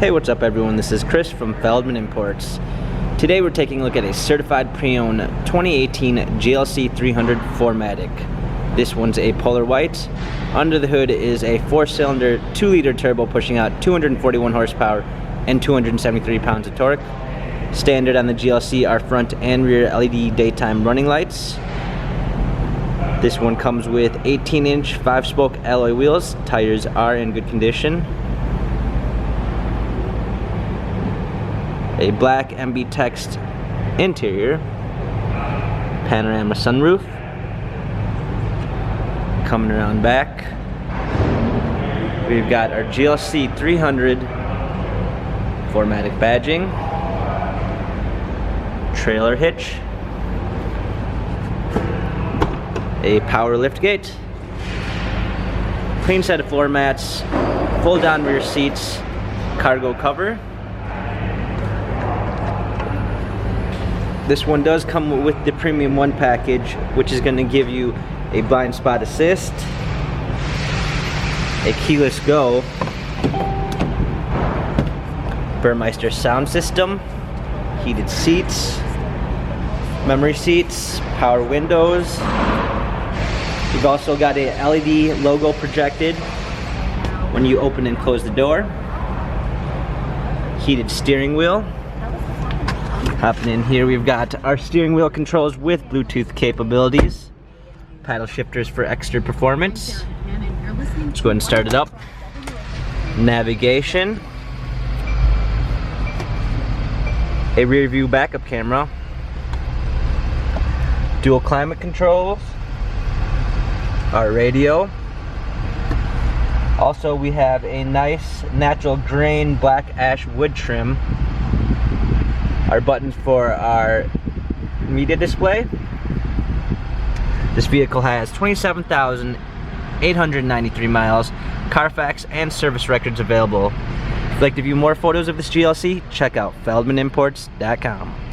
Hey, what's up everyone? This is Chris from Feldmann Imports. Today we're taking a look at a certified pre-owned 2018 GLC 300 4MATIC. This one's a polar white. Under the hood is a 4-cylinder 2-liter turbo pushing out 241 horsepower and 273 pounds of torque. Standard on the GLC are front and rear LED daytime running lights. This one comes with 18-inch 5-spoke alloy wheels. Tires are in good condition. A black MB text interior, panorama sunroof. Coming around back, we've got our GLC 300 4MATIC badging, trailer hitch, a power liftgate, clean set of floor mats, fold down rear seats, cargo cover. This one does come with the Premium 1 package, which is going to give you a blind spot assist, a keyless go, Burmeister sound system, heated seats, memory seats, power windows. We've also got a LED logo projected when you open and close the door, heated steering wheel. Hopping in here, we've got our steering wheel controls with Bluetooth capabilities, paddle shifters for extra performance. Let's go ahead and start it up. Navigation, a rear view backup camera, dual climate controls, our radio. Also, we have a nice natural grain black ash wood trim. Our buttons for our media display. This vehicle has 27,893 miles, Carfax and service records available. If you'd like to view more photos of this GLC, check out feldmanimports.com.